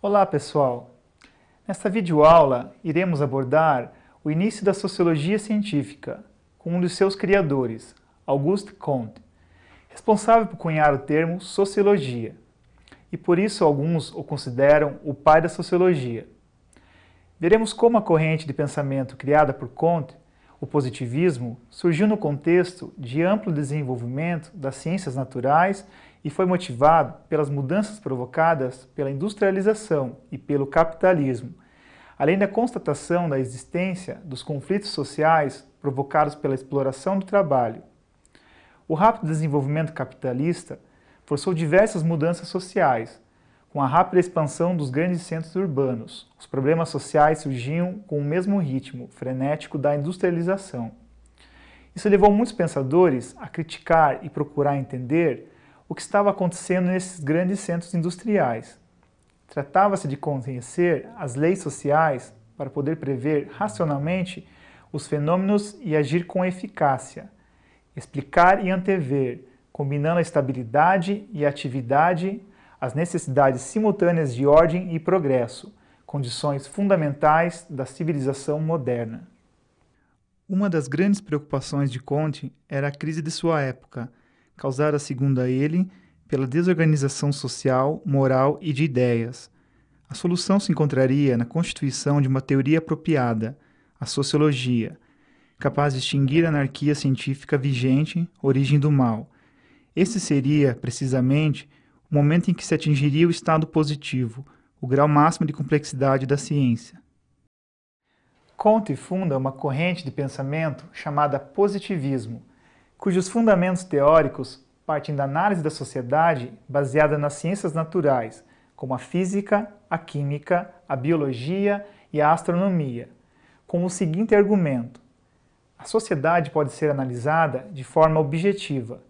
Olá, pessoal! Nesta videoaula, iremos abordar o início da sociologia científica, com um dos seus criadores, Auguste Comte, responsável por cunhar o termo sociologia, e por isso alguns o consideram o pai da sociologia. Veremos como a corrente de pensamento criada por Comte, o positivismo, surgiu no contexto de amplo desenvolvimento das ciências naturais e foi motivado pelas mudanças provocadas pela industrialização e pelo capitalismo, além da constatação da existência dos conflitos sociais provocados pela exploração do trabalho. O rápido desenvolvimento capitalista forçou diversas mudanças sociais. Com a rápida expansão dos grandes centros urbanos, os problemas sociais surgiam com o mesmo ritmo frenético da industrialização. Isso levou muitos pensadores a criticar e procurar entender o que estava acontecendo nesses grandes centros industriais. Tratava-se de conhecer as leis sociais para poder prever racionalmente os fenômenos e agir com eficácia, explicar e antever, combinando a estabilidade e a atividade, as necessidades simultâneas de ordem e progresso, condições fundamentais da civilização moderna. Uma das grandes preocupações de Comte era a crise de sua época, causada, segundo ele, pela desorganização social, moral e de ideias. A solução se encontraria na constituição de uma teoria apropriada, a sociologia, capaz de extinguir a anarquia científica vigente, origem do mal. Esse seria, precisamente, o momento em que se atingiria o estado positivo, o grau máximo de complexidade da ciência. Comte funda uma corrente de pensamento chamada positivismo, cujos fundamentos teóricos partem da análise da sociedade baseada nas ciências naturais, como a física, a química, a biologia e a astronomia, com o seguinte argumento: a sociedade pode ser analisada de forma objetiva.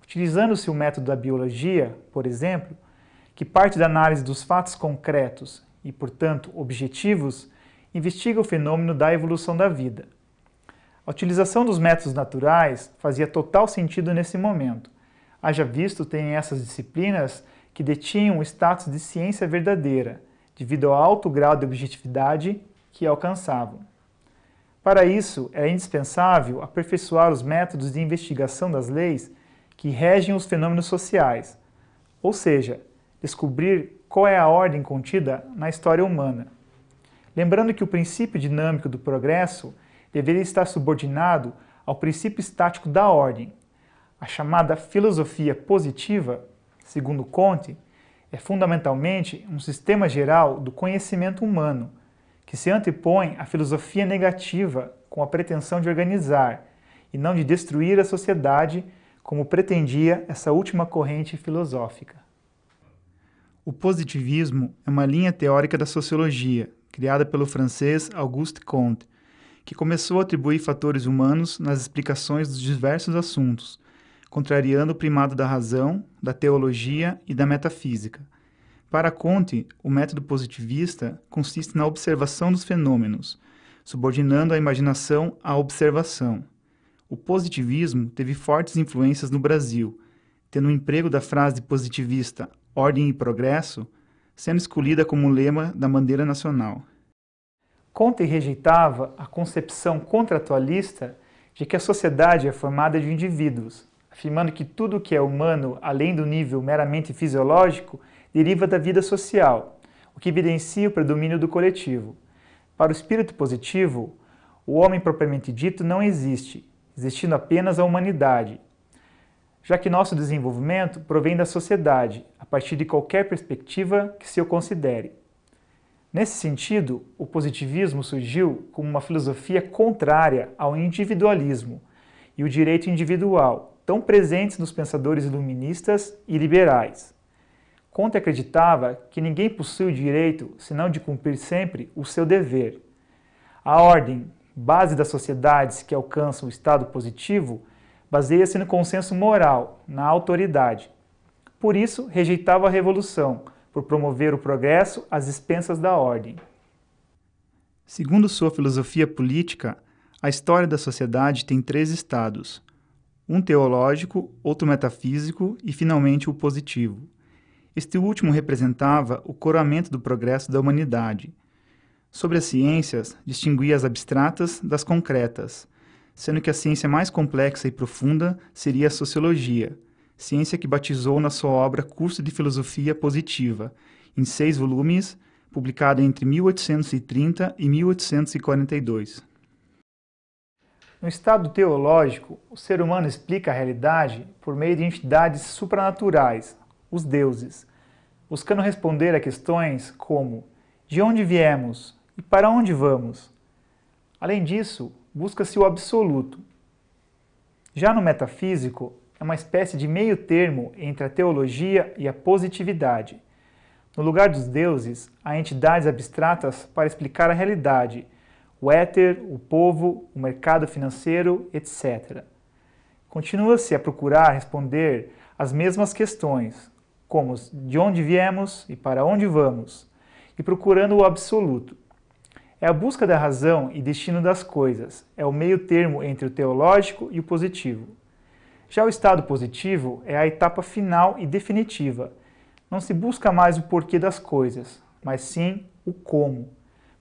Utilizando-se o método da biologia, por exemplo, que parte da análise dos fatos concretos e, portanto, objetivos, investiga o fenômeno da evolução da vida. A utilização dos métodos naturais fazia total sentido nesse momento. Haja visto tem essas disciplinas que detinham o status de ciência verdadeira, devido ao alto grau de objetividade que alcançavam. Para isso, era indispensável aperfeiçoar os métodos de investigação das leis que regem os fenômenos sociais, ou seja, descobrir qual é a ordem contida na história humana. Lembrando que o princípio dinâmico do progresso deveria estar subordinado ao princípio estático da ordem. A chamada filosofia positiva, segundo Comte, é fundamentalmente um sistema geral do conhecimento humano, que se antepõe à filosofia negativa com a pretensão de organizar e não de destruir a sociedade, como pretendia essa última corrente filosófica. O positivismo é uma linha teórica da sociologia, criada pelo francês Auguste Comte, que começou a atribuir fatores humanos nas explicações dos diversos assuntos, contrariando o primado da razão, da teologia e da metafísica. Para Comte, o método positivista consiste na observação dos fenômenos, subordinando a imaginação à observação. O positivismo teve fortes influências no Brasil, tendo o emprego da frase positivista ordem e progresso sendo escolhida como lema da bandeira nacional. Comte rejeitava a concepção contratualista de que a sociedade é formada de indivíduos, afirmando que tudo o que é humano, além do nível meramente fisiológico, deriva da vida social, o que evidencia o predomínio do coletivo. Para o espírito positivo, o homem propriamente dito não existe, existindo apenas a humanidade, já que nosso desenvolvimento provém da sociedade, a partir de qualquer perspectiva que se o considere. Nesse sentido, o positivismo surgiu como uma filosofia contrária ao individualismo e o direito individual, tão presentes nos pensadores iluministas e liberais. Comte acreditava que ninguém possui o direito senão de cumprir sempre o seu dever. A ordem, base das sociedades que alcançam o estado positivo, baseia-se no consenso moral, na autoridade. Por isso, rejeitava a revolução, por promover o progresso às expensas da ordem. Segundo sua filosofia política, a história da sociedade tem 3 estados: um teológico, outro metafísico e, finalmente, o positivo. Este último representava o coroamento do progresso da humanidade. Sobre as ciências, distinguia as abstratas das concretas, sendo que a ciência mais complexa e profunda seria a sociologia, ciência que batizou na sua obra Curso de Filosofia Positiva, em 6 volumes, publicado entre 1830 e 1842. No estado teológico, o ser humano explica a realidade por meio de entidades supranaturais, os deuses, buscando responder a questões como: de onde viemos e para onde vamos? Além disso, busca-se o absoluto. Já no metafísico, é uma espécie de meio termo entre a teologia e a positividade. No lugar dos deuses, há entidades abstratas para explicar a realidade, o éter, o povo, o mercado financeiro, etc. Continua-se a procurar responder as mesmas questões, como de onde viemos e para onde vamos, e procurando o absoluto. É a busca da razão e destino das coisas, é o meio termo entre o teológico e o positivo. Já o estado positivo é a etapa final e definitiva. Não se busca mais o porquê das coisas, mas sim o como,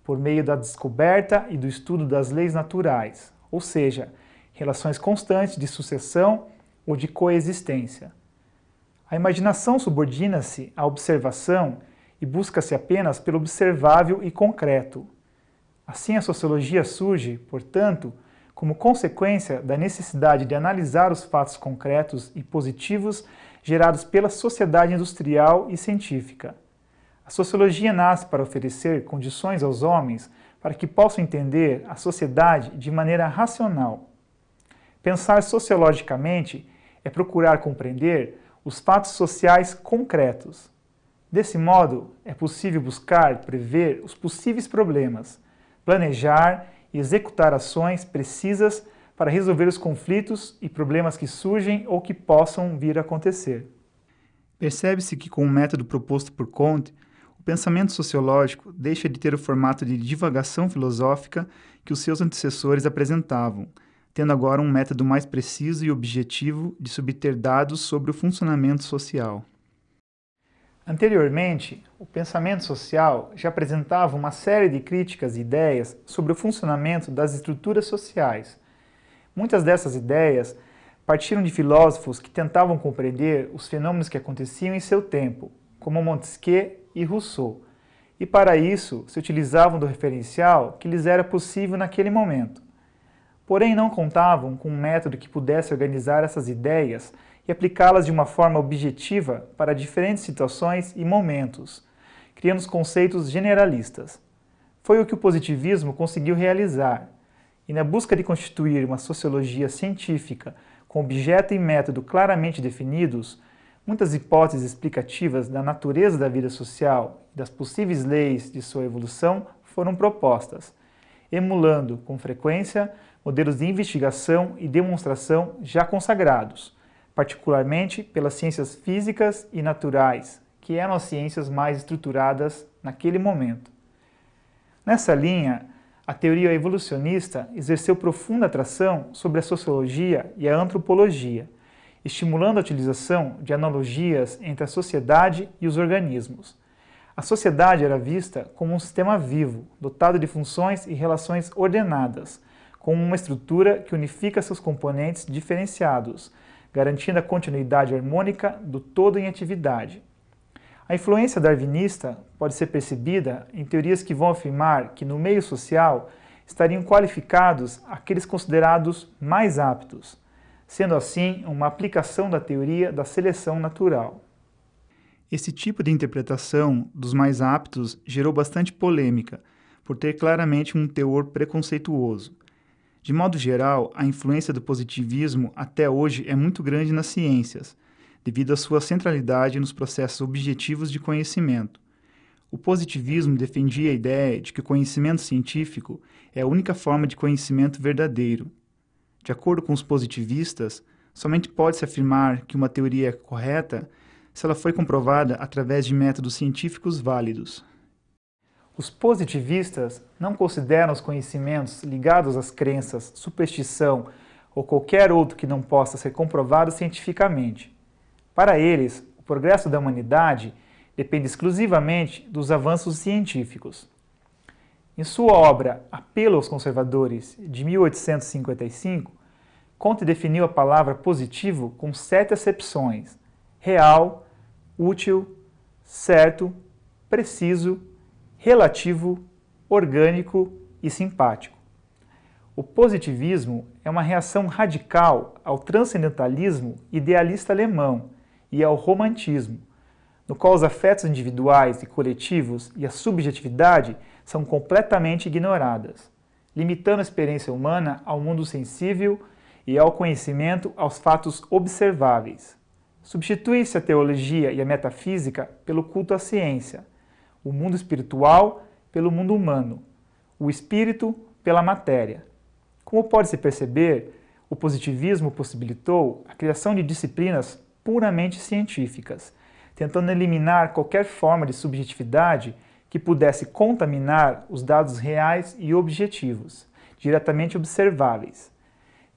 por meio da descoberta e do estudo das leis naturais, ou seja, relações constantes de sucessão ou de coexistência. A imaginação subordina-se à observação e busca-se apenas pelo observável e concreto. Assim, a sociologia surge, portanto, como consequência da necessidade de analisar os fatos concretos e positivos gerados pela sociedade industrial e científica. A sociologia nasce para oferecer condições aos homens para que possam entender a sociedade de maneira racional. Pensar sociologicamente é procurar compreender os fatos sociais concretos. Desse modo, é possível buscar prever os possíveis problemas, planejar e executar ações precisas para resolver os conflitos e problemas que surgem ou que possam vir a acontecer. Percebe-se que, com o método proposto por Comte, o pensamento sociológico deixa de ter o formato de divagação filosófica que os seus antecessores apresentavam, tendo agora um método mais preciso e objetivo de se obter dados sobre o funcionamento social. Anteriormente, o pensamento social já apresentava uma série de críticas e ideias sobre o funcionamento das estruturas sociais. Muitas dessas ideias partiram de filósofos que tentavam compreender os fenômenos que aconteciam em seu tempo, como Montesquieu e Rousseau, e para isso se utilizavam do referencial que lhes era possível naquele momento. Porém, não contavam com um método que pudesse organizar essas ideias e aplicá-las de uma forma objetiva para diferentes situações e momentos, criando os conceitos generalistas. Foi o que o positivismo conseguiu realizar, e na busca de constituir uma sociologia científica com objeto e método claramente definidos, muitas hipóteses explicativas da natureza da vida social e das possíveis leis de sua evolução foram propostas, emulando, com frequência, modelos de investigação e demonstração já consagrados, particularmente pelas ciências físicas e naturais, que eram as ciências mais estruturadas naquele momento. Nessa linha, a teoria evolucionista exerceu profunda atração sobre a sociologia e a antropologia, estimulando a utilização de analogias entre a sociedade e os organismos. A sociedade era vista como um sistema vivo, dotado de funções e relações ordenadas, com uma estrutura que unifica seus componentes diferenciados, garantindo a continuidade harmônica do todo em atividade. A influência darwinista pode ser percebida em teorias que vão afirmar que no meio social estariam qualificados aqueles considerados mais aptos, sendo assim uma aplicação da teoria da seleção natural. Esse tipo de interpretação dos mais aptos gerou bastante polêmica, por ter claramente um teor preconceituoso. De modo geral, a influência do positivismo até hoje é muito grande nas ciências, devido à sua centralidade nos processos objetivos de conhecimento. O positivismo defendia a ideia de que o conhecimento científico é a única forma de conhecimento verdadeiro. De acordo com os positivistas, somente pode-se afirmar que uma teoria é correta se ela foi comprovada através de métodos científicos válidos. Os positivistas não consideram os conhecimentos ligados às crenças, superstição ou qualquer outro que não possa ser comprovado cientificamente. Para eles, o progresso da humanidade depende exclusivamente dos avanços científicos. Em sua obra Apelo aos Conservadores, de 1855, Comte definiu a palavra positivo com 7 acepções: real, útil, certo, preciso, relativo, orgânico e simpático. O positivismo é uma reação radical ao transcendentalismo idealista alemão e ao romantismo, no qual os afetos individuais e coletivos e a subjetividade são completamente ignoradas, limitando a experiência humana ao mundo sensível e ao conhecimento aos fatos observáveis. Substitui-se a teologia e a metafísica pelo culto à ciência, o mundo espiritual pelo mundo humano, o espírito pela matéria. Como pode-se perceber, o positivismo possibilitou a criação de disciplinas puramente científicas, tentando eliminar qualquer forma de subjetividade que pudesse contaminar os dados reais e objetivos, diretamente observáveis.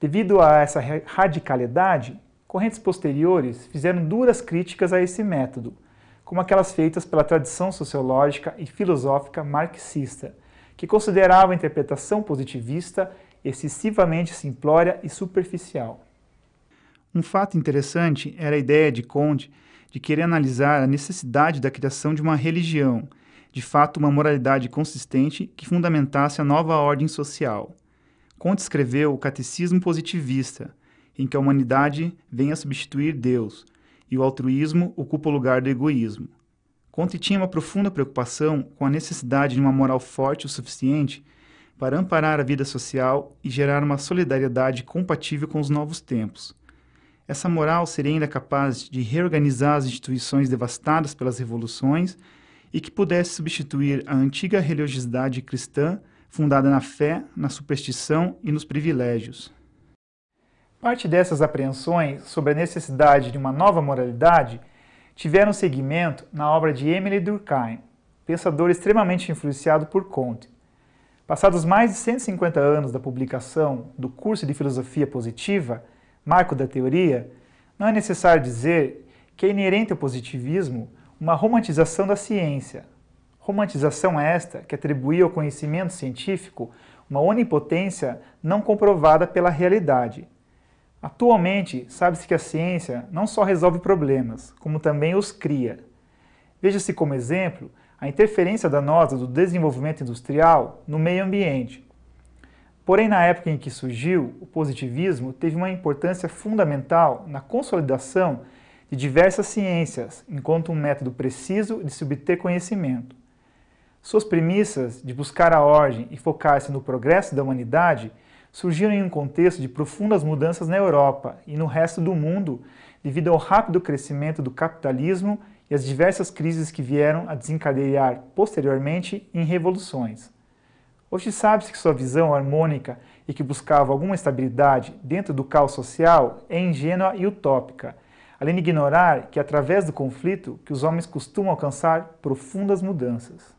Devido a essa radicalidade, correntes posteriores fizeram duras críticas a esse método, como aquelas feitas pela tradição sociológica e filosófica marxista, que considerava a interpretação positivista excessivamente simplória e superficial. Um fato interessante era a ideia de Comte de querer analisar a necessidade da criação de uma religião, de fato uma moralidade consistente que fundamentasse a nova ordem social. Comte escreveu o Catecismo Positivista, em que a humanidade vem a substituir Deus, e o altruísmo ocupa o lugar do egoísmo. Comte tinha uma profunda preocupação com a necessidade de uma moral forte o suficiente para amparar a vida social e gerar uma solidariedade compatível com os novos tempos. Essa moral seria ainda capaz de reorganizar as instituições devastadas pelas revoluções e que pudesse substituir a antiga religiosidade cristã fundada na fé, na superstição e nos privilégios. Parte dessas apreensões sobre a necessidade de uma nova moralidade tiveram seguimento na obra de Émile Durkheim, pensador extremamente influenciado por Comte. Passados mais de 150 anos da publicação do curso de Filosofia Positiva, Marco da Teoria, não é necessário dizer que é inerente ao positivismo uma romantização da ciência. Romantização esta que atribuía ao conhecimento científico uma onipotência não comprovada pela realidade. Atualmente, sabe-se que a ciência não só resolve problemas, como também os cria. Veja-se como exemplo a interferência danosa do desenvolvimento industrial no meio ambiente. Porém, na época em que surgiu, o positivismo teve uma importância fundamental na consolidação de diversas ciências, enquanto um método preciso de se obter conhecimento. Suas premissas de buscar a ordem e focar-se no progresso da humanidade surgiram em um contexto de profundas mudanças na Europa e no resto do mundo devido ao rápido crescimento do capitalismo e às diversas crises que vieram a desencadear posteriormente em revoluções. Hoje sabe-se que sua visão harmônica e que buscava alguma estabilidade dentro do caos social é ingênua e utópica, além de ignorar que é através do conflito que os homens costumam alcançar profundas mudanças.